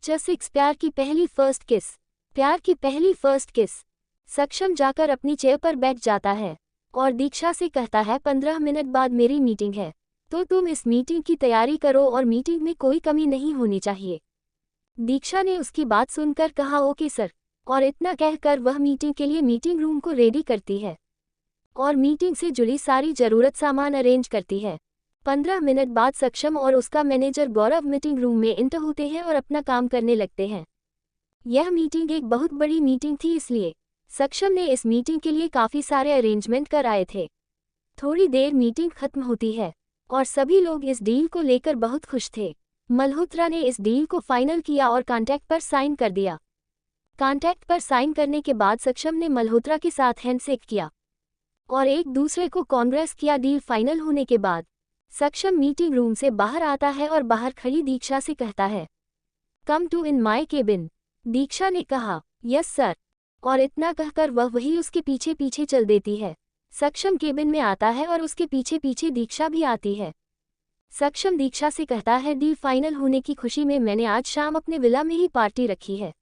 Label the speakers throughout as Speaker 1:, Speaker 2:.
Speaker 1: 6 प्यार की पहली फर्स्ट किस। प्यार की पहली फर्स्ट किस। सक्षम जाकर अपनी चेयर पर बैठ जाता है और दीक्षा से कहता है 15 मिनट बाद मेरी मीटिंग है, तो तुम इस मीटिंग की तैयारी करो और मीटिंग में कोई कमी नहीं होनी चाहिए। दीक्षा ने उसकी बात सुनकर कहा ओके सर, और इतना कहकर वह मीटिंग के लिए मीटिंग रूम को रेडी करती है और मीटिंग से जुड़ी सारी जरूरत सामान अरेंज करती है। 15 मिनट बाद सक्षम और उसका मैनेजर गौरव मीटिंग रूम में इंटर होते हैं और अपना काम करने लगते हैं। यह मीटिंग एक बहुत बड़ी मीटिंग थी, इसलिए सक्षम ने इस मीटिंग के लिए काफ़ी सारे अरेंजमेंट कराए थे। थोड़ी देर मीटिंग खत्म होती है और सभी लोग इस डील को लेकर बहुत खुश थे। मल्होत्रा ने इस डील को फाइनल किया और कॉन्ट्रैक्ट पर साइन कर दिया। कॉन्ट्रैक्ट पर साइन करने के बाद सक्षम ने मल्होत्रा के साथ हैंडशेक किया और एक दूसरे को कांग्रेस किया। डील फाइनल होने के बाद सक्षम मीटिंग रूम से बाहर आता है और बाहर खड़ी दीक्षा से कहता है come to in my cabin. दीक्षा ने कहा यस सर, और इतना कहकर वह वही उसके पीछे पीछे चल देती है। सक्षम केबिन में आता है और उसके पीछे पीछे दीक्षा भी आती है। सक्षम दीक्षा से कहता है डील फाइनल होने की खुशी में मैंने आज शाम अपने विला में ही पार्टी रखी है,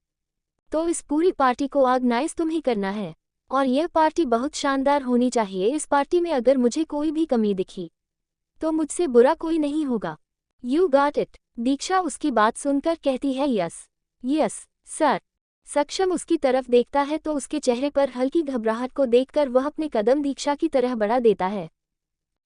Speaker 1: तो इस पूरी पार्टी को ऑर्गेनाइज तुम्हें करना है और यह पार्टी बहुत शानदार होनी चाहिए। इस पार्टी में अगर मुझे कोई भी कमी दिखी तो मुझसे बुरा कोई नहीं होगा। You got it. दीक्षा उसकी बात सुनकर कहती है यस यस सर। सक्षम उसकी तरफ देखता है तो उसके चेहरे पर हल्की घबराहट को देखकर वह अपने कदम दीक्षा की तरह बढ़ा देता है।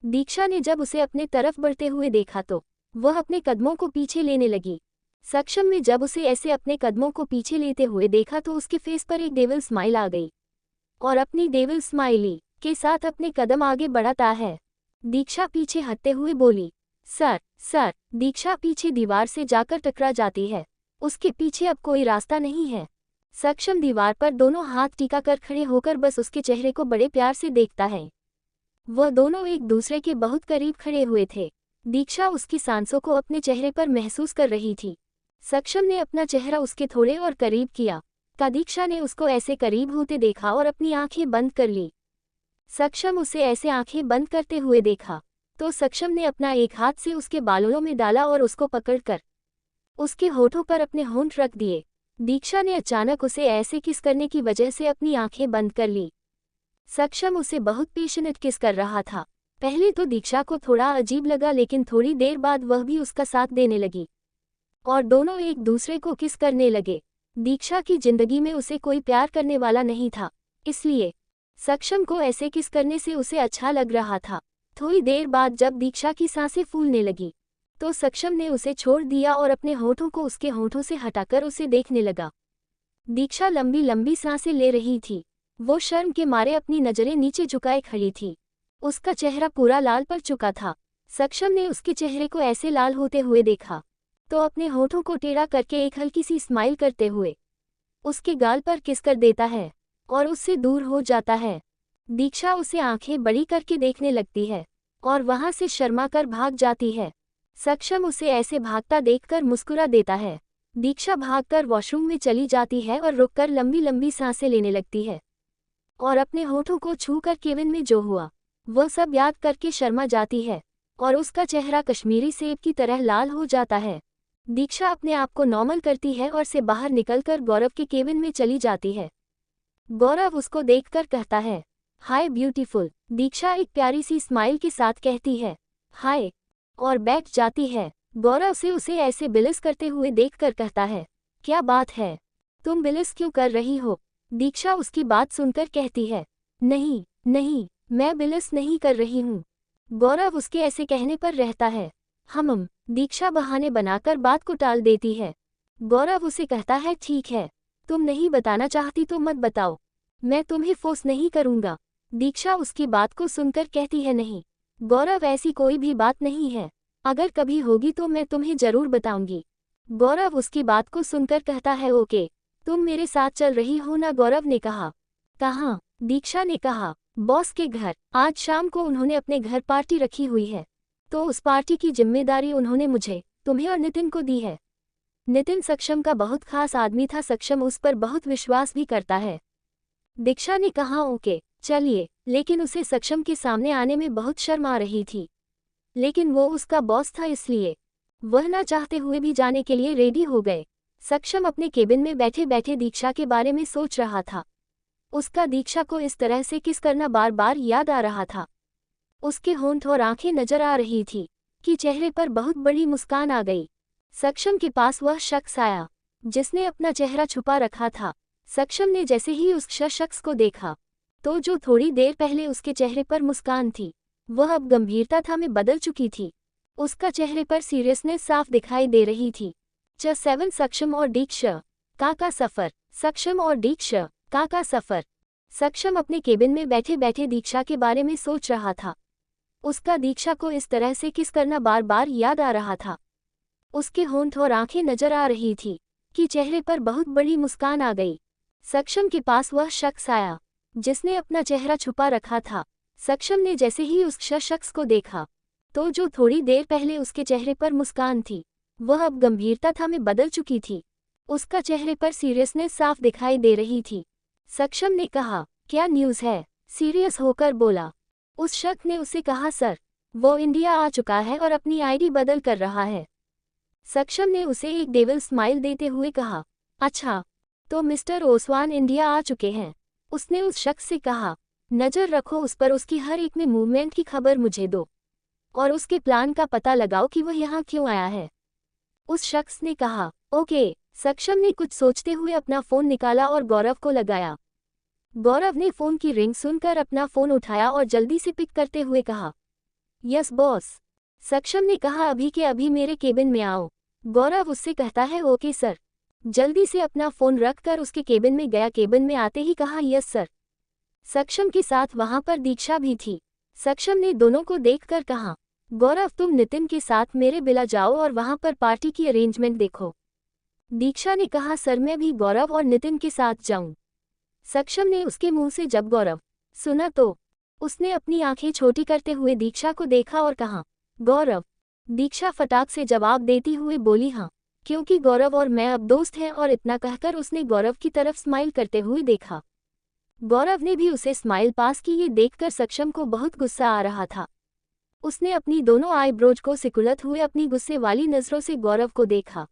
Speaker 1: दीक्षा ने जब उसे अपने तरफ बढ़ते हुए देखा तो वह अपने कदमों को पीछे लेने लगी। सक्षम ने जब उसे ऐसे अपने कदमों को पीछे लेते हुए देखा तो उसके फेस पर एक डेविल स्माइल आ गई और अपनी डेविल स्माइली के साथ अपने कदम आगे बढ़ाता है। दीक्षा पीछे हटते हुए बोली सर सर। दीक्षा पीछे दीवार से जाकर टकरा जाती है। उसके पीछे अब कोई रास्ता नहीं है। सक्षम दीवार पर दोनों हाथ टिका कर खड़े होकर बस उसके चेहरे को बड़े प्यार से देखता है। वह दोनों एक दूसरे के बहुत करीब खड़े हुए थे। दीक्षा उसकी सांसों को अपने चेहरे पर महसूस कर रही थी। सक्षम ने अपना चेहरा उसके थोड़े और करीब किया। दीक्षा ने उसको ऐसे करीब होते देखा और अपनी आंखें बंद कर ली। सक्षम उसे ऐसे आंखें बंद करते हुए देखा तो सक्षम ने अपना एक हाथ से उसके बालों में डाला और उसको पकड़कर उसके होठों पर अपने होंठ रख दिए। दीक्षा ने अचानक उसे ऐसे किस करने की वजह से अपनी आंखें बंद कर ली। सक्षम उसे बहुत पैशनेट किस कर रहा था। पहले तो दीक्षा को थोड़ा अजीब लगा, लेकिन थोड़ी देर बाद वह भी उसका साथ देने लगी और दोनों एक दूसरे को किस करने लगे। दीक्षा की जिंदगी में उसे कोई प्यार करने वाला नहीं था, इसलिए सक्षम को ऐसे किस करने से उसे अच्छा लग रहा था। थोड़ी देर बाद जब दीक्षा की सांसें फूलने लगी तो सक्षम ने उसे छोड़ दिया और अपने होठों को उसके होठों से हटाकर उसे देखने लगा। दीक्षा लंबी लंबी सांसें ले रही थी। वो शर्म के मारे अपनी नजरें नीचे झुकाए खड़ी थी। उसका चेहरा पूरा लाल पड़ चुका था। सक्षम ने उसके चेहरे को ऐसे लाल होते हुए देखा तो अपने होठों को टेढ़ा करके एक हल्की सी स्माइल करते हुए उसके गाल पर किस कर देता है और उससे दूर हो जाता है। दीक्षा उसे आंखें बड़ी करके देखने लगती है और वहां से शर्मा कर भाग जाती है। सक्षम उसे ऐसे भागता देखकर मुस्कुरा देता है। दीक्षा भागकर वॉशरूम में चली जाती है और रुककर लंबी लंबी सांसें लेने लगती है और अपने होठों को छूकर केबिन में जो हुआ वह सब याद करके शर्मा जाती है और उसका चेहरा कश्मीरी सेब की तरह लाल हो जाता है। दीक्षा अपने आप को नॉर्मल करती है और से बाहर निकलकर गौरव के केबिन में चली जाती है। गौरव उसको देखकर कहता है हाय ब्यूटीफुल। दीक्षा एक प्यारी सी स्माइल के साथ कहती है हाय और बैठ जाती है। गौरव से उसे ऐसे बिलिस करते हुए देखकर कहता है क्या बात है, तुम बिलिस क्यों कर रही हो? दीक्षा उसकी बात सुनकर कहती है नहीं नहीं, मैं बिलिस नहीं कर रही हूँ। गौरव उसके ऐसे कहने पर रहता है दीक्षा बहाने बनाकर बात को टाल देती है। गौरव उसे कहता है ठीक है, तुम नहीं बताना चाहती तो मत बताओ, मैं तुम्हें फोर्स नहीं करूँगा। दीक्षा उसकी बात को सुनकर कहती है नहीं गौरव, ऐसी कोई भी बात नहीं है, अगर कभी होगी तो मैं तुम्हें जरूर बताऊंगी। गौरव उसकी बात को सुनकर कहता है ओके, तुम मेरे साथ चल रही हो ना? गौरव ने कहा कहाँ? दीक्षा ने कहा बॉस के घर। आज शाम को उन्होंने अपने घर पार्टी रखी हुई है, तो उस पार्टी की जिम्मेदारी उन्होंने मुझे, तुम्हें और नितिन को दी है। नितिन सक्षम का बहुत खास आदमी था, सक्षम उस पर बहुत विश्वास भी करता है। दीक्षा ने कहा ओके चलिए, लेकिन उसे सक्षम के सामने आने में बहुत शर्म आ रही थी, लेकिन वो उसका बॉस था इसलिए वह ना चाहते हुए भी जाने के लिए रेडी हो गए। सक्षम अपने केबिन में बैठे बैठे दीक्षा के बारे में सोच रहा था। उसका दीक्षा को इस तरह से किस करना बार बार याद आ रहा था। उसके होंठ और आंखें नजर आ रही थी कि चेहरे पर बहुत बड़ी मुस्कान आ गई। सक्षम के पास वह शख्स आया जिसने अपना चेहरा छुपा रखा था। सक्षम ने जैसे ही उस शख्स को देखा तो जो थोड़ी देर पहले उसके चेहरे पर मुस्कान थी वह अब गंभीरता में बदल चुकी थी। उसका चेहरे पर सीरियसनेस साफ दिखाई दे रही थी। 7 सक्षम और दीक्षा का सफर। सक्षम और दीक्षा का सफर। सक्षम अपने केबिन में बैठे बैठे दीक्षा के बारे में सोच रहा था। उसका दीक्षा को इस तरह से किस करना बार बार याद आ रहा था। उसके होंठ और आंखें नजर आ रही थी कि चेहरे पर बहुत बड़ी मुस्कान आ गई। सक्षम के पास वह शख्स आया जिसने अपना चेहरा छुपा रखा था। सक्षम ने जैसे ही उस शख्स को देखा तो जो थोड़ी देर पहले उसके चेहरे पर मुस्कान थी वह अब गंभीरता में बदल चुकी थी। उसका चेहरे पर सीरियसनेस साफ दिखाई दे रही थी। सक्षम ने कहा, क्या न्यूज़ है? सीरियस होकर बोला। उस शख्स ने उसे कहा, सर, वो इंडिया आ चुका है और अपनी आईडी बदल कर रहा है। सक्षम ने उसे एक डेविल स्माइल देते हुए कहा, अच्छा, तो मिस्टर ओसवान इंडिया आ चुके हैं। उसने उस शख्स से कहा, नज़र रखो उस पर, उसकी हर एक में मूवमेंट की खबर मुझे दो और उसके प्लान का पता लगाओ कि वह यहाँ क्यों आया है। उस शख्स ने कहा, ओके। सक्षम ने कुछ सोचते हुए अपना फ़ोन निकाला और गौरव को लगाया। गौरव ने फ़ोन की रिंग सुनकर अपना फ़ोन उठाया और जल्दी से पिक करते हुए कहा, यस बॉस। सक्षम ने कहा, अभी के अभी मेरे केबिन में आओ। गौरव उससे कहता है, ओके सर। जल्दी से अपना फ़ोन रखकर उसके केबिन में गया। केबिन में आते ही कहा, यस सर। सक्षम के साथ वहां पर दीक्षा भी थी। सक्षम ने दोनों को देखकर कहा, गौरव तुम नितिन के साथ मेरे बिला जाओ और वहां पर पार्टी की अरेंजमेंट देखो। दीक्षा ने कहा, सर मैं भी गौरव और नितिन के साथ जाऊं। सक्षम ने उसके मुंह से जब गौरव सुना तो उसने अपनी आंखें छोटी करते हुए दीक्षा को देखा और कहा, गौरव। दीक्षा फटाक से जवाब देती हुए बोली, हाँ, क्योंकि गौरव और मैं अब दोस्त हैं। और इतना कहकर उसने गौरव की तरफ स्माइल करते हुए देखा। गौरव ने भी उसे स्माइल पास की। ये देखकर सक्षम को बहुत गुस्सा आ रहा था। उसने अपनी दोनों आईब्रोज को सिकुड़ते हुए अपनी गुस्से वाली नज़रों से गौरव को देखा।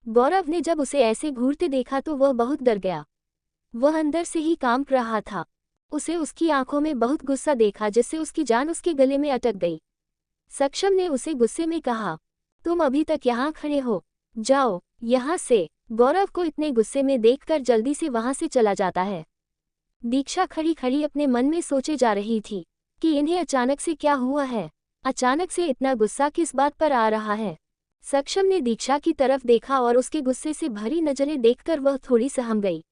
Speaker 1: गौरव ने जब उसे ऐसे घूरते देखा तो वह बहुत डर गया। वह अंदर से ही कांप रहा था। उसे उसकी आंखों में बहुत गुस्सा देखा जिससे उसकी जान उसके गले में अटक गई। सक्षम ने उसे गुस्से में कहा, तुम अभी तक यहाँ खड़े हो, जाओ यहाँ से। गौरव को इतने गुस्से में देखकर जल्दी से वहाँ से चला जाता है। दीक्षा खड़ी खड़ी अपने मन में सोचे जा रही थी कि इन्हें अचानक से क्या हुआ है। अचानक से इतना गुस्सा किस बात पर आ रहा है। सक्षम ने दीक्षा की तरफ देखा और उसके गुस्से से भरी नजरें देखकर वह थोड़ी सहम गई।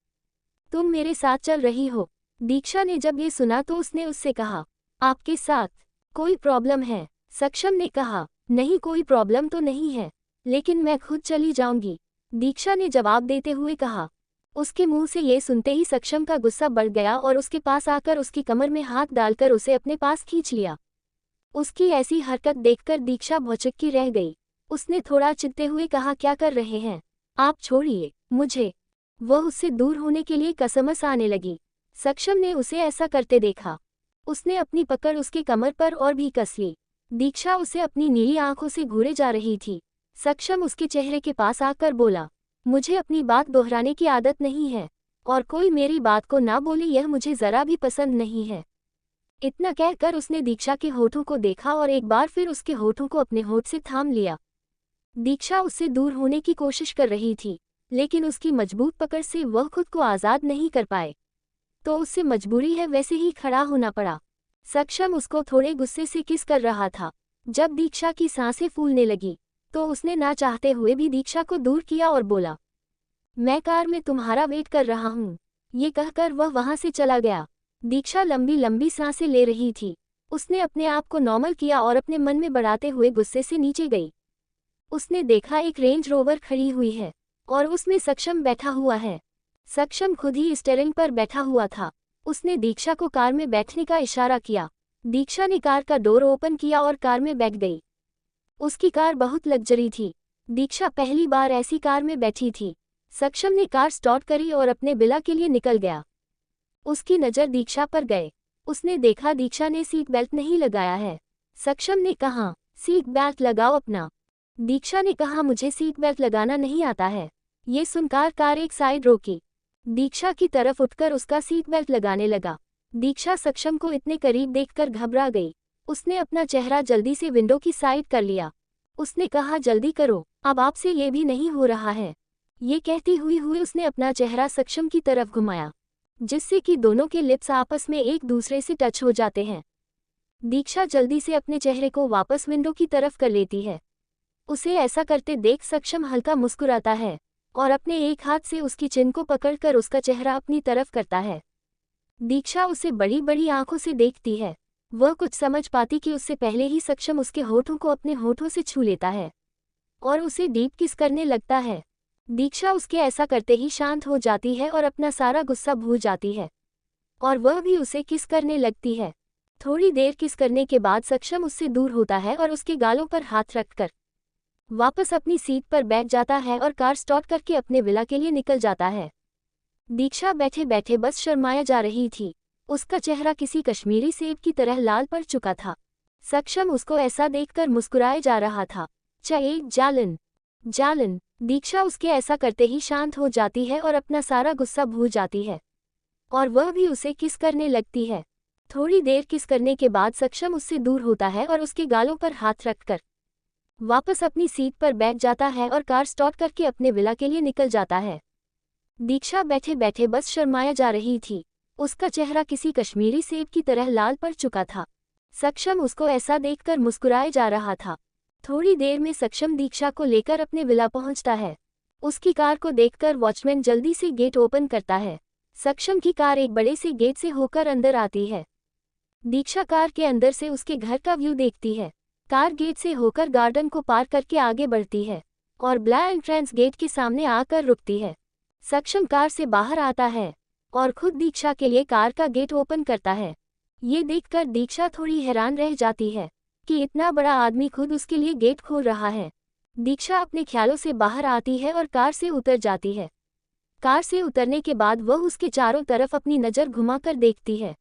Speaker 1: तुम मेरे साथ चल रही हो? दीक्षा ने जब ये सुना तो उसने उससे कहा, आपके साथ कोई प्रॉब्लम है? सक्षम ने कहा, नहीं कोई प्रॉब्लम तो नहीं है, लेकिन मैं खुद चली जाऊंगी। दीक्षा ने जवाब देते हुए कहा। उसके मुंह से ये सुनते ही सक्षम का गुस्सा बढ़ गया और उसके पास आकर उसकी कमर में हाथ डालकर उसे अपने पास खींच लिया। उसकी ऐसी हरकत देखकर दीक्षा भौचक्की रह गई। उसने थोड़ा चिढ़ते हुए कहा, क्या कर रहे हैं आप? छोड़िए मुझे। वह उससे दूर होने के लिए कसमस आने लगी। सक्षम ने उसे ऐसा करते देखा। उसने अपनी पकड़ उसके कमर पर और भी कस ली। दीक्षा उसे अपनी नीली आंखों से घूरे जा रही थी। सक्षम उसके चेहरे के पास आकर बोला, मुझे अपनी बात दोहराने की आदत नहीं है और कोई मेरी बात को ना बोले यह मुझे जरा भी पसंद नहीं है। इतना कहकर उसने दीक्षा के होठों को देखा और एक बार फिर उसके होठों को अपने होठ से थाम लिया। दीक्षा उससे दूर होने की कोशिश कर रही थी, लेकिन उसकी मजबूत पकड़ से वह खुद को आज़ाद नहीं कर पाए, तो उससे मजबूरी है वैसे ही खड़ा होना पड़ा। सक्षम उसको थोड़े गुस्से से किस कर रहा था। जब दीक्षा की सांसें फूलने लगी तो उसने ना चाहते हुए भी दीक्षा को दूर किया और बोला, मैं कार में तुम्हारा वेट कर रहा हूँ। ये कहकर वह वहाँ से चला गया। दीक्षा लंबी लंबी सांसें ले रही थी। उसने अपने आप को नॉर्मल किया और अपने मन में बढ़ाते हुए गुस्से से नीचे गई। उसने देखा एक रेंज रोवर खड़ी हुई है और उसमें सक्षम बैठा हुआ है। सक्षम खुद ही स्टीयरिंग पर बैठा हुआ था। उसने दीक्षा को कार में बैठने का इशारा किया। दीक्षा ने कार का डोर ओपन किया और कार में बैठ गई। उसकी कार बहुत लग्जरी थी। दीक्षा पहली बार ऐसी कार में बैठी थी। सक्षम ने कार स्टार्ट करी और अपने बिला के लिए निकल गया। उसकी नज़र दीक्षा पर गए। उसने देखा दीक्षा ने सीट बेल्ट नहीं लगाया है। सक्षम ने कहा, सीट बेल्ट लगाओ अपना। दीक्षा ने कहा, मुझे सीट बेल्ट लगाना नहीं आता है। ये सुनकर कार एक साइड रोकी। दीक्षा की तरफ उठकर उसका सीट बेल्ट लगाने लगा। दीक्षा सक्षम को इतने करीब देखकर घबरा गई। उसने अपना चेहरा जल्दी से विंडो की साइड कर लिया। उसने कहा, जल्दी करो, अब आपसे ये भी नहीं हो रहा है। ये कहती हुई उसने अपना चेहरा सक्षम की तरफ घुमाया, जिससे कि दोनों के लिप्स आपस में एक दूसरे से टच हो जाते हैं। दीक्षा जल्दी से अपने चेहरे को वापस विंडो की तरफ कर लेती है। उसे ऐसा करते देख सक्षम हल्का मुस्कुराता है और अपने एक हाथ से उसकी चिन को पकड़कर उसका चेहरा अपनी तरफ करता है। दीक्षा उसे बड़ी बड़ी आंखों से देखती है। वह कुछ समझ पाती कि उससे पहले ही सक्षम उसके होठों को अपने होठों से छू लेता है और उसे डीप किस करने लगता है। दीक्षा उसके ऐसा करते ही शांत हो जाती है और अपना सारा गुस्सा भूल जाती है और वह भी उसे किस करने लगती है। थोड़ी देर किस करने के बाद सक्षम उससे दूर होता है और उसके गालों पर हाथ रखकर वापस अपनी सीट पर बैठ जाता है और कार स्टार्ट करके अपने विला के लिए निकल जाता है। दीक्षा बैठे बैठे बस शर्माया जा रही थी। उसका चेहरा किसी कश्मीरी सेब की तरह लाल पड़ चुका था। सक्षम उसको ऐसा देखकर मुस्कुराए जा रहा था। चाहे जालन जालन। दीक्षा उसके ऐसा करते ही शांत हो जाती है और अपना सारा गुस्सा भूल जाती है और वह भी उसे किस करने लगती है। थोड़ी देर किस करने के बाद सक्षम उससे दूर होता है और उसके गालों पर हाथ रखकर वापस अपनी सीट पर बैठ जाता है और कार स्टार्ट करके अपने विला के लिए निकल जाता है। दीक्षा बैठे बैठे बस शर्माया जा रही थी। उसका चेहरा किसी कश्मीरी सेब की तरह लाल पड़ चुका था। सक्षम उसको ऐसा देखकर मुस्कुराए जा रहा था। थोड़ी देर में सक्षम दीक्षा को लेकर अपने विला पहुंचता है। उसकी कार को देखकर वॉचमैन जल्दी से गेट ओपन करता है। सक्षम की कार एक बड़े से गेट से होकर अंदर आती है। दीक्षा कार के अंदर से उसके घर का व्यू देखती है। कार गेट से होकर गार्डन को पार करके आगे बढ़ती है और ब्लैक एंट्रेंस गेट के सामने आकर रुकती है। सक्षम कार से बाहर आता है और खुद दीक्षा के लिए कार का गेट ओपन करता है। ये देखकर दीक्षा थोड़ी हैरान रह जाती है कि इतना बड़ा आदमी खुद उसके लिए गेट खोल रहा है। दीक्षा अपने ख्यालों से बाहर आती है और कार से उतर जाती है। कार से उतरने के बाद वह उसके चारों तरफ अपनी नज़र घुमाकर देखती है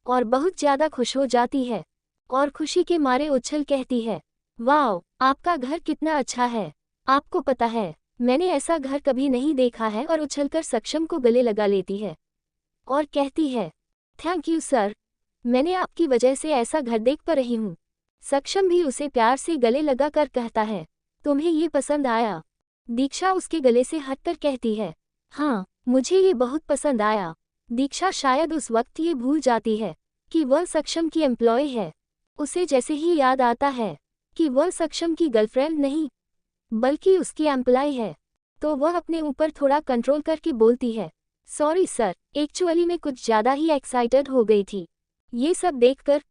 Speaker 1: और बहुत ज़्यादा खुश हो जाती है और खुशी के मारे उछल कहती है, वाह, आपका घर कितना अच्छा है। आपको पता है, मैंने ऐसा घर कभी नहीं देखा है। और उछलकर सक्षम को गले लगा लेती है और कहती है, थैंक यू सर, मैंने आपकी वजह से ऐसा घर देख पा रही हूँ। सक्षम भी उसे प्यार से गले लगाकर कहता है, तुम्हें ये पसंद आया? दीक्षा उसके गले से हटकर कहती है, हाँ, मुझे ये बहुत पसंद आया। दीक्षा शायद उस वक्त ये भूल जाती है कि वह सक्षम की एम्प्लॉय है। उसे जैसे ही याद आता है कि वह सक्षम की गर्लफ्रेंड नहीं बल्कि उसकी एम्प्लॉय है, तो वह अपने ऊपर थोड़ा कंट्रोल करके बोलती है, सॉरी सर, एक्चुअली मैं कुछ ज़्यादा ही एक्साइटेड हो गई थी। ये सब देखकर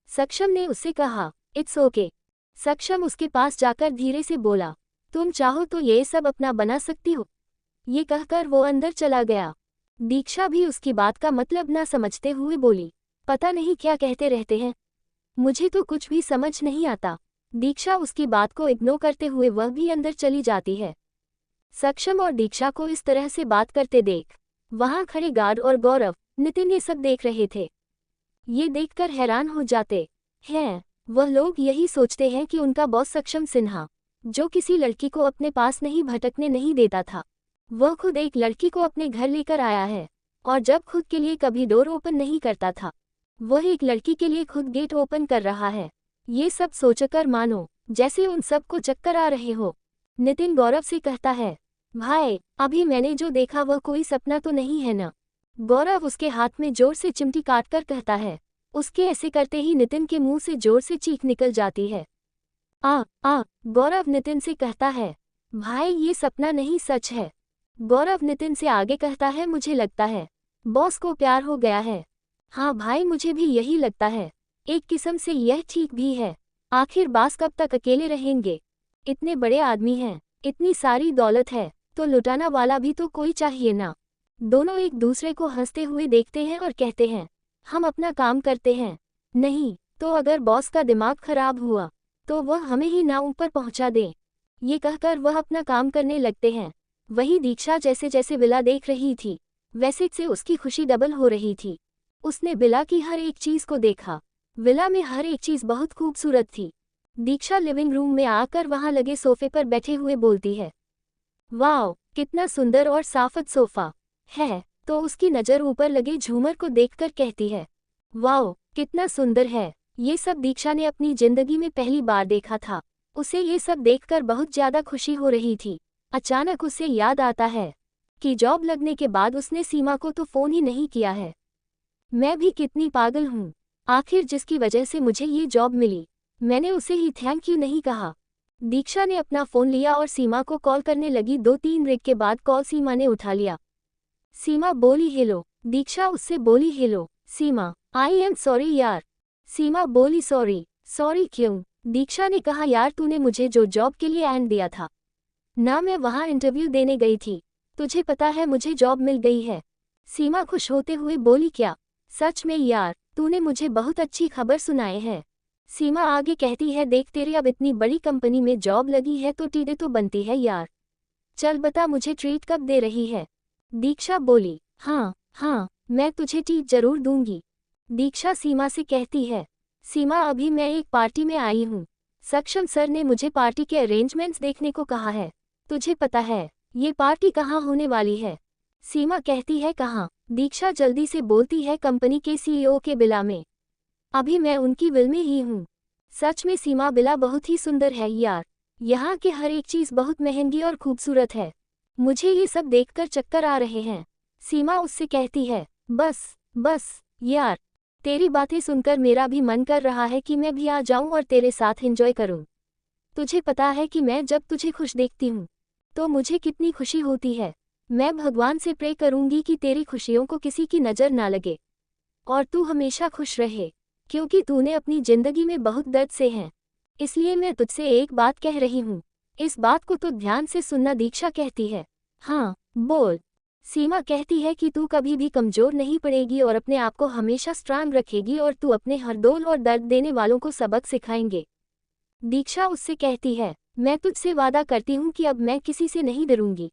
Speaker 1: सक्षम ने उससे कहा, इट्स ओके। सक्षम उसके पास जाकर धीरे से बोला, तुम चाहो तो ये सब अपना बना सकती हो। ये कहकर वो अंदर चला गया। दीक्षा भी उसकी बात का मतलब ना समझते हुए बोली, पता नहीं क्या कहते रहते हैं, मुझे तो कुछ भी समझ नहीं आता। दीक्षा उसकी बात को इग्नोर करते हुए वह भी अंदर चली जाती है। सक्षम और दीक्षा को इस तरह से बात करते देख वहां खड़े गार्ड और गौरव, नितिन ये सब देख रहे थे। ये देखकर हैरान हो जाते हैं। वह लोग यही सोचते हैं कि उनका बॉस सक्षम सिन्हा, जो किसी लड़की को अपने पास नहीं भटकने नहीं देता था, वह खुद एक लड़की को अपने घर लेकर आया है और जब खुद के लिए कभी डोर ओपन नहीं करता था, वह एक लड़की के लिए खुद गेट ओपन कर रहा है। ये सब सोचकर मानो जैसे उन सबको चक्कर आ रहे हो। नितिन गौरव से कहता है, भाई, अभी मैंने जो देखा वह कोई सपना तो नहीं है ना? गौरव उसके हाथ में जोर से चिमटी काटकर कहता है। उसके ऐसे करते ही नितिन के मुंह से जोर से चीख निकल जाती है। गौरव नितिन से कहता है, भाई ये सपना नहीं सच है। गौरव नितिन से आगे कहता है, मुझे लगता है बॉस को प्यार हो गया है। हाँ भाई, मुझे भी यही लगता है। एक किस्म से यह ठीक भी है। आखिर बॉस कब तक अकेले रहेंगे? इतने बड़े आदमी हैं, इतनी सारी दौलत है, तो लुटाना वाला भी तो कोई चाहिए ना। दोनों एक दूसरे को हंसते हुए देखते हैं और कहते हैं, हम अपना काम करते हैं, नहीं तो अगर बॉस का दिमाग खराब हुआ तो वह हमें ही ना ऊपर पहुंचा दे। ये कहकर वह अपना काम करने लगते हैं। वही दीक्षा जैसे जैसे विला देख रही थी वैसे से उसकी खुशी डबल हो रही थी। उसने विला की हर एक चीज को देखा। विला में हर एक चीज बहुत खूबसूरत थी। दीक्षा लिविंग रूम में आकर वहां लगे सोफे पर बैठे हुए बोलती है, वाओ, कितना सुंदर और साफत सोफा है। तो उसकी नज़र ऊपर लगे झूमर को देखकर कहती है, वाओ कितना सुंदर है। ये सब दीक्षा ने अपनी जिंदगी में पहली बार देखा था। उसे ये सब देखकर बहुत ज्यादा खुशी हो रही थी। अचानक उसे याद आता है कि जॉब लगने के बाद उसने सीमा को तो फोन ही नहीं किया है। मैं भी कितनी पागल हूँ। आखिर जिसकी वजह से मुझे ये जॉब मिली, मैंने उसे ही थैंक यू नहीं कहा। दीक्षा ने अपना फोन लिया और सीमा को कॉल करने लगी। 2-3 रिंग के बाद कॉल सीमा ने उठा लिया। सीमा बोली हेलो। दीक्षा उससे बोली hello Seema, I am sorry यार। सीमा बोली सॉरी। सॉरी क्यों? दीक्षा ने कहा यार तूने मुझे जो जॉब के लिए एंड दिया था ना, मैं वहाँ इंटरव्यू देने गई थी। तुझे पता है मुझे जॉब मिल गई है। सीमा खुश होते हुए बोली क्या? सच में यार, तूने मुझे बहुत अच्छी खबर सुनाई है। सीमा आगे कहती है देख तेरी अब इतनी बड़ी कंपनी में जॉब लगी है तो टीडे तो बनती है यार। चल बता मुझे ट्रीट कब दे रही है? दीक्षा बोली हाँ मैं तुझे ट्रीट जरूर दूंगी। दीक्षा सीमा से कहती है सीमा अभी मैं एक पार्टी में आई हूँ। सक्षम सर ने मुझे पार्टी के अरेंजमेंट्स देखने को कहा है। तुझे पता है ये पार्टी कहाँ होने वाली है? सीमा कहती है कहाँ? दीक्षा जल्दी से बोलती है कंपनी के सीईओ के विला में। अभी मैं उनकी विल में ही हूँ। सच में सीमा विला बहुत ही सुंदर है यार। यहाँ के हर एक चीज बहुत महंगी और खूबसूरत है। मुझे ये सब देखकर चक्कर आ रहे हैं। सीमा उससे कहती है बस यार, तेरी बातें सुनकर मेरा भी मन कर रहा है कि मैं भी आ जाऊं और तेरे साथ एंजॉय करूं। तुझे पता है कि मैं जब तुझे खुश देखती हूँ तो मुझे कितनी खुशी होती है। मैं भगवान से प्रे करूंगी कि तेरी खुशियों को किसी की नज़र ना लगे और तू हमेशा खुश रहे, क्योंकि तूने अपनी जिंदगी में बहुत दर्द से है। इसलिए मैं तुझसे एक बात कह रही हूँ, इस बात को तो ध्यान से सुनना। दीक्षा कहती है हाँ बोल। सीमा कहती है कि तू कभी भी कमजोर नहीं पड़ेगी और अपने आप को हमेशा स्ट्रांग रखेगी और तू अपने हरदौल और दर्द देने वालों को सबक सिखाएंगे। दीक्षा उससे कहती है मैं तुझसे वादा करती हूँ कि अब मैं किसी से नहीं डरूंगी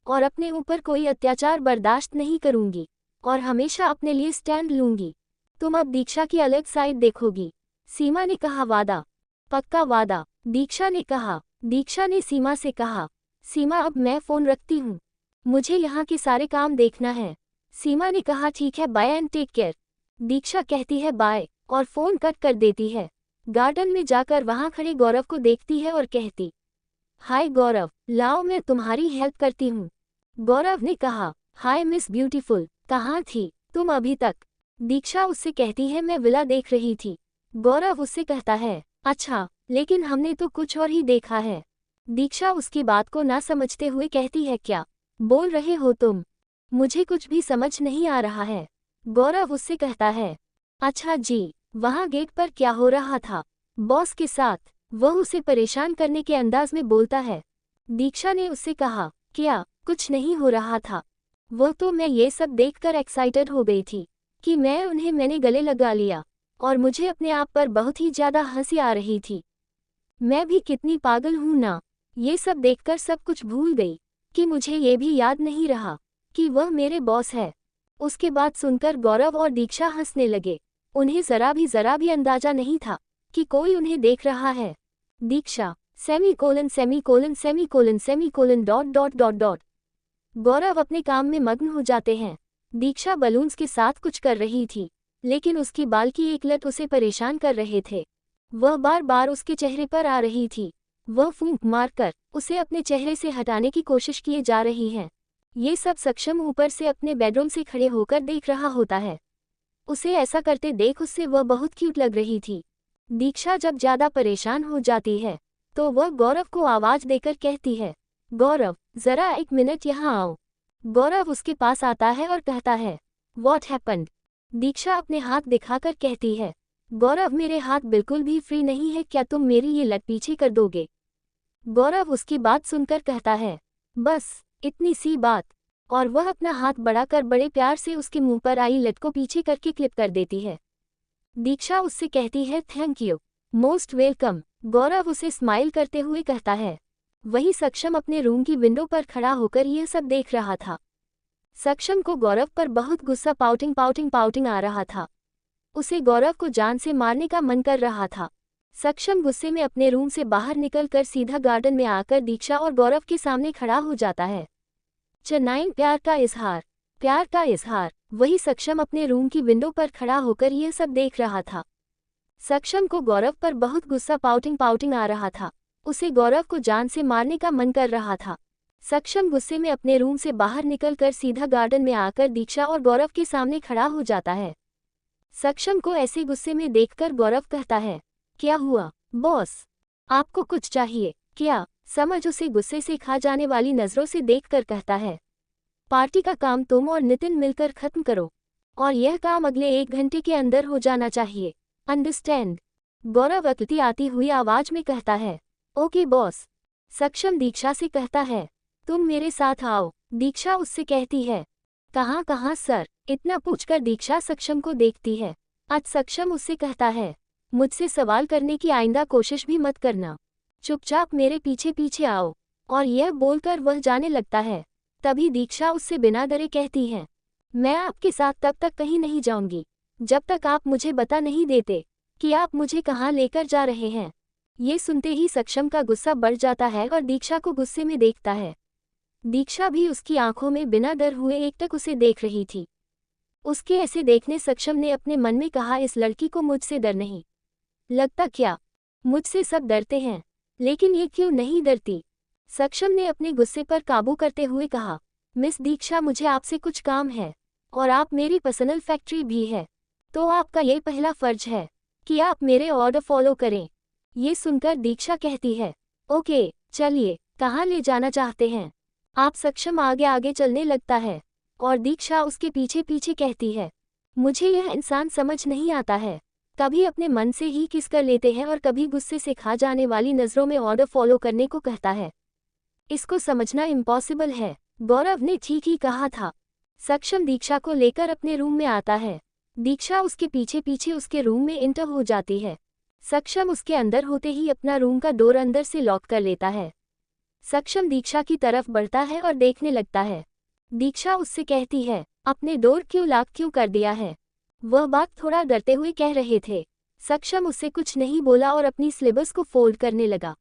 Speaker 1: और अपने ऊपर कोई अत्याचार बर्दाश्त नहीं करूंगी और हमेशा अपने लिए स्टैंड लूंगी। तुम अब दीक्षा की अलग साइड देखोगी। सीमा ने कहा वादा? पक्का वादा, दीक्षा ने कहा। दीक्षा ने सीमा से कहा सीमा अब मैं फोन रखती हूँ, मुझे यहाँ के सारे काम देखना है। सीमा ने कहा ठीक है बाय एंड टेक केयर। दीक्षा कहती है बाय और फोन कट कर देती है। गार्डन में जाकर वहाँ खड़े गौरव को देखती है और कहती हाय गौरव, लाओ मैं तुम्हारी हेल्प करती हूँ। गौरव ने कहा हाय मिस ब्यूटीफुल, कहाँ थी तुम अभी तक? दीक्षा उससे कहती है मैं विला देख रही थी। गौरव उससे कहता है अच्छा, लेकिन हमने तो कुछ और ही देखा है। दीक्षा उसकी बात को ना समझते हुए कहती है क्या बोल रहे हो तुम? मुझे कुछ भी समझ नहीं आ रहा है। गौरव उससे कहता है अच्छा जी, वहाँ गेट पर क्या हो रहा था? बॉस के साथ। वह उसे परेशान करने के अंदाज में बोलता है। दीक्षा ने उससे कहा क्या कुछ नहीं हो रहा था? वो तो मैं ये सब देखकर एक्साइटेड हो गई थी कि मैंने गले लगा लिया और मुझे अपने आप पर बहुत ही ज्यादा हंसी आ रही थी। मैं भी कितनी पागल हूँ ना, ये सब देखकर सब कुछ भूल गई कि मुझे ये भी याद नहीं रहा कि वह मेरे बॉस है। उसके बाद सुनकर गौरव और दीक्षा हंसने लगे। उन्हें जरा भी अंदाजा नहीं था कि कोई उन्हें देख रहा है। Diksha semicolon semicolon semicolon semicolon dot dot dot dot. Gaurav अपने काम में मग्न हो जाते हैं। दीक्षा बलून्स के साथ कुछ कर रही थी, लेकिन उसकी बाल की एक लट उसे परेशान कर रहे थे। वह बार बार उसके चेहरे पर आ रही थी। वह फूंक मारकर उसे अपने चेहरे से हटाने की कोशिश किए जा रही है। ये सब सक्षम ऊपर से अपने बेडरूम से खड़े होकर देख रहा होता है। उसे ऐसा करते देख उससे वह बहुत क्यूट लग रही थी। दीक्षा जब ज्यादा परेशान हो जाती है तो वह गौरव को आवाज देकर कहती है गौरव जरा एक मिनट यहाँ आओ। गौरव उसके पास आता है और कहता है व्हाट हैपेंड? दीक्षा अपने हाथ दिखाकर कहती है गौरव मेरे हाथ बिल्कुल भी फ्री नहीं है, क्या तुम मेरी ये लट पीछे कर दोगे? गौरव उसकी बात सुनकर कहता है बस इतनी सी बात, और वह अपना हाथ बढ़ाकर बड़े प्यार से उसके मुंह पर आई लट को पीछे करके क्लिप कर देती है। दीक्षा उससे कहती है थैंक यू, मोस्ट वेलकम। गौरव उसे स्माइल करते हुए कहता है। वही सक्षम अपने रूम की विंडो पर खड़ा होकर यह सब देख रहा था। सक्षम को गौरव पर बहुत गुस्सा पाउटिंग आ रहा था। उसे गौरव को जान से मारने का मन कर रहा था। सक्षम गुस्से में अपने रूम से बाहर निकलकर सीधा गार्डन में आकर दीक्षा और गौरव के सामने खड़ा हो जाता है। 9 प्यार का इजहार। प्यार का इजहार। वही सक्षम अपने रूम की विंडो पर खड़ा होकर यह सब देख रहा था। सक्षम को गौरव पर बहुत गुस्सा पाउटिंग आ रहा था। उसे गौरव को जान से मारने का मन कर रहा था। सक्षम गुस्से में अपने रूम से बाहर निकलकर सीधा गार्डन में आकर दीक्षा और गौरव के सामने खड़ा हो जाता है। सक्षम को ऐसे गुस्से में देखकर गौरव कहता है, क्या हुआ बॉस, आपको कुछ चाहिए क्या? समझ उसे गुस्से से खा जाने वाली नजरों से देखकर कहता है, पार्टी का काम तुम और नितिन मिलकर खत्म करो और यह काम अगले 1 घंटे के अंदर हो जाना चाहिए, अंडरस्टैंड? गौरव अतिथि आती हुई आवाज में कहता है, ओके बॉस। सक्षम दीक्षा से कहता है, तुम मेरे साथ आओ। दीक्षा उससे कहती है, कहाँ सर? इतना पूछकर दीक्षा सक्षम को देखती है। आज सक्षम उससे कहता है, मुझसे सवाल करने की आइंदा कोशिश भी मत करना, चुपचाप मेरे पीछे पीछे आओ। और यह बोलकर वह जाने लगता है। तभी दीक्षा उससे बिना डरे कहती है, मैं आपके साथ तब तक कहीं नहीं जाऊंगी जब तक आप मुझे बता नहीं देते कि आप मुझे कहाँ लेकर जा रहे हैं। ये सुनते ही सक्षम का गुस्सा बढ़ जाता है और दीक्षा को गुस्से में देखता है। दीक्षा भी उसकी आंखों में बिना डर हुए एकटक उसे देख रही थी। उसके ऐसे देखने सक्षम ने अपने मन में कहा, इस लड़की को मुझसे डर नहीं लगता क्या? मुझसे सब डरते हैं लेकिन ये क्यों नहीं डरती? सक्षम ने अपने गुस्से पर काबू करते हुए कहा, मिस दीक्षा, मुझे आपसे कुछ काम है और आप मेरी पर्सनल फैक्ट्री भी है, तो आपका ये पहला फर्ज है कि आप मेरे ऑर्डर फॉलो करें। ये सुनकर दीक्षा कहती है, ओके चलिए, कहाँ ले जाना चाहते हैं आप? सक्षम आगे आगे चलने लगता है और दीक्षा उसके पीछे पीछे कहती है, मुझे यह इंसान समझ नहीं आता है, कभी अपने मन से ही किस कर लेते हैं और कभी गुस्से से खा जाने वाली नज़रों में ऑर्डर फॉलो करने को कहता है। इसको समझना इम्पॉसिबल है। गौरव ने ठीक ही कहा था। सक्षम दीक्षा को लेकर अपने रूम में आता है। दीक्षा उसके पीछे पीछे उसके रूम में इंटर हो जाती है। सक्षम उसके अंदर होते ही अपना रूम का डोर अंदर से लॉक कर लेता है। सक्षम दीक्षा की तरफ बढ़ता है और देखने लगता है। दीक्षा उससे कहती है, अपने डोर क्यों लॉक क्यों कर दिया है? वह बात थोड़ा डरते हुए कह रहे थे। सक्षम उससे कुछ नहीं बोला और अपनी स्लीव्स को फोल्ड करने लगा।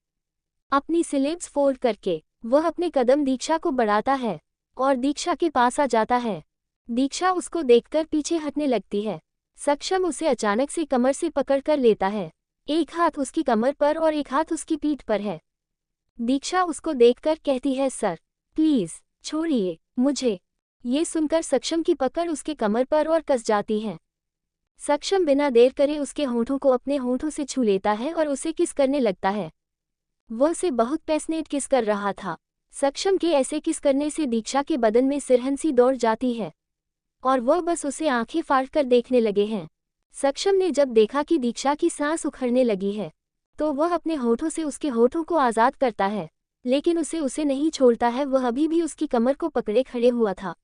Speaker 1: अपनी स्लीव्स फोल्ड करके वह अपने कदम दीक्षा को बढ़ाता है और दीक्षा के पास आ जाता है। दीक्षा उसको देखकर पीछे हटने लगती है। सक्षम उसे अचानक से कमर से पकड़कर लेता है। एक हाथ उसकी कमर पर और एक हाथ उसकी पीठ पर है। दीक्षा उसको देखकर कहती है, सर प्लीज छोड़िए मुझे। ये सुनकर सक्षम की पकड़ उसके कमर पर और कस जाती है। सक्षम बिना देर करे उसके होंठों को अपने होंठों से छू लेता है और उसे किस करने लगता है। वह उसे बहुत पैशनेट किस कर रहा था। सक्षम के ऐसे किस करने से दीक्षा के बदन में सिरहंसी दौड़ जाती है और वह बस उसे आंखें फाड़ कर देखने लगे हैं। सक्षम ने जब देखा कि दीक्षा की सांस उखड़ने लगी है तो वह अपने होठों से उसके होठों को आज़ाद करता है, लेकिन उसे नहीं छोड़ता है। वह अभी भी उसकी कमर को पकड़े खड़े हुआ था।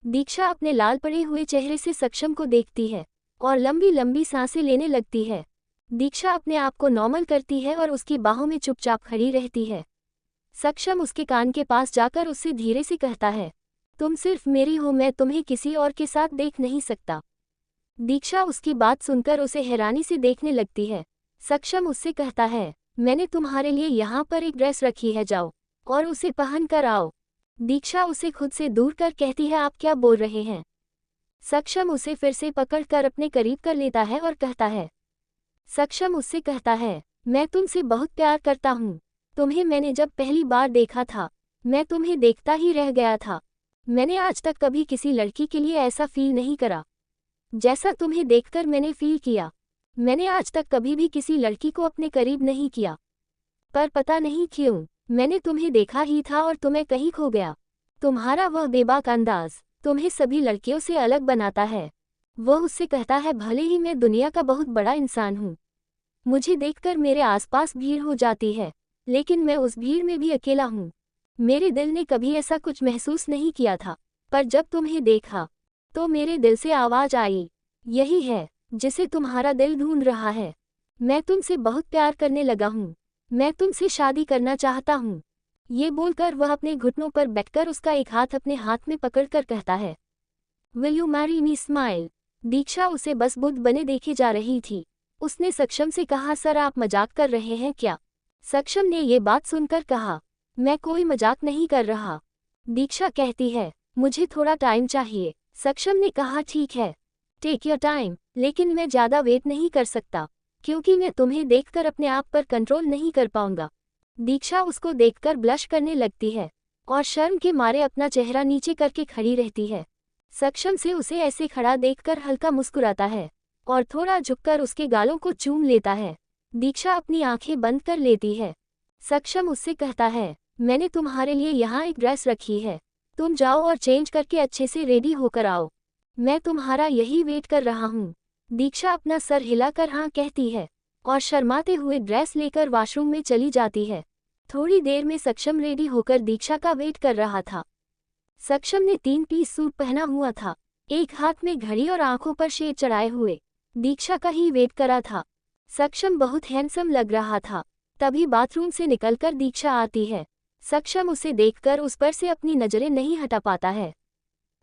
Speaker 1: दीक्षा अपने लाल पड़े हुए चेहरे से सक्षम को देखती है और लंबी लंबी सांसें लेने लगती है। दीक्षा अपने आप को नॉर्मल करती है और उसकी बाहों में चुपचाप खड़ी रहती है। सक्षम उसके कान के पास जाकर उससे धीरे से कहता है, तुम सिर्फ मेरी हो, मैं तुम्हें किसी और के साथ देख नहीं सकता। दीक्षा उसकी बात सुनकर उसे हैरानी से देखने लगती है। सक्षम उससे कहता है, मैंने तुम्हारे लिए यहाँ पर एक ड्रेस रखी है, जाओ और उसे पहन कर आओ। दीक्षा उसे खुद से दूर कर कहती है, आप क्या बोल रहे हैं? सक्षम उसे फिर से पकड़कर अपने करीब कर लेता है और कहता है। सक्षम उससे कहता है, मैं तुमसे बहुत प्यार करता हूँ। तुम्हें मैंने जब पहली बार देखा था मैं तुम्हें देखता ही रह गया था। मैंने आज तक कभी किसी लड़की के लिए ऐसा फील नहीं करा जैसा तुम्हें देखकर मैंने फील किया। मैंने आज तक कभी भी किसी लड़की को अपने करीब नहीं किया, पर पता नहीं क्यों मैंने तुम्हें देखा ही था और तुम्हें कहीं खो गया। तुम्हारा वह बेबाक अंदाज तुम्हें सभी लड़कियों से अलग बनाता है। वह उससे कहता है, भले ही मैं दुनिया का बहुत बड़ा इंसान हूँ, मुझे देखकर मेरे आसपास भीड़ हो जाती है, लेकिन मैं उस भीड़ में भी अकेला हूँ। मेरे दिल ने कभी ऐसा कुछ महसूस नहीं किया था, पर जब तुम्हें देखा तो मेरे दिल से आवाज़ आई, यही है जिसे तुम्हारा दिल ढूंढ रहा है। मैं तुमसे बहुत प्यार करने लगा हूँ, मैं तुमसे शादी करना चाहता हूँ। ये बोलकर वह अपने घुटनों पर बैठकर उसका एक हाथ अपने हाथ में पकड़कर कहता है, will you marry me? Smile. Diksha उसे बस बुद्ध बने देखे जा रही थी। उसने सक्षम से कहा, सर आप मजाक कर रहे हैं क्या? सक्षम ने ये बात सुनकर कहा, मैं कोई मजाक नहीं कर रहा, दीक्षा कहती है, मुझे थोड़ा टाइम चाहिए। सक्षम ने कहा, ठीक है, टेक योर टाइम, लेकिन मैं ज़्यादा वेट नहीं कर सकता, क्योंकि मैं तुम्हें देखकर अपने आप पर कंट्रोल नहीं कर पाऊंगा। दीक्षा उसको देखकर ब्लश करने लगती है और शर्म के मारे अपना चेहरा नीचे करके खड़ी रहती है। सक्षम से उसे ऐसे खड़ा देखकर हल्का मुस्कुराता है और थोड़ा झुककर उसके गालों को चूम लेता है। दीक्षा अपनी आंखें बंद कर लेती है। सक्षम उससे कहता है, मैंने तुम्हारे लिए यहाँ एक ड्रेस रखी है, तुम जाओ और चेंज करके अच्छे से रेडी होकर आओ, मैं तुम्हारा यही वेट कर रहा हूँ। दीक्षा अपना सर हिलाकर हाँ कहती है और शर्माते हुए ड्रेस लेकर वॉशरूम में चली जाती है। थोड़ी देर में सक्षम रेडी होकर दीक्षा का वेट कर रहा था। सक्षम ने 3 पीस सूट पहना हुआ था, एक हाथ में घड़ी और आंखों पर शेड चढ़ाए हुए। दीक्षा का ही वेट करा था। सक्षम बहुत हैंडसम लग रहा था। तभी बाथरूम से निकलकर दीक्षा आती है। सक्षम उसे देखकर उस पर से अपनी नजरें नहीं हटा पाता है।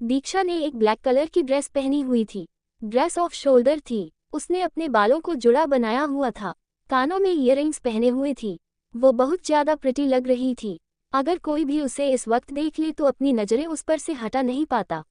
Speaker 1: दीक्षा ने एक ब्लैक कलर की ड्रेस पहनी हुई थी। ड्रेस ऑफ शोल्डर थी। उसने अपने बालों को जुड़ा बनाया हुआ था, कानों में ईयरिंग्स पहने हुए थी। वो बहुत ज़्यादा प्रिटी लग रही थी। अगर कोई भी उसे इस वक्त देख ले तो अपनी नज़रें उस पर से हटा नहीं पाता।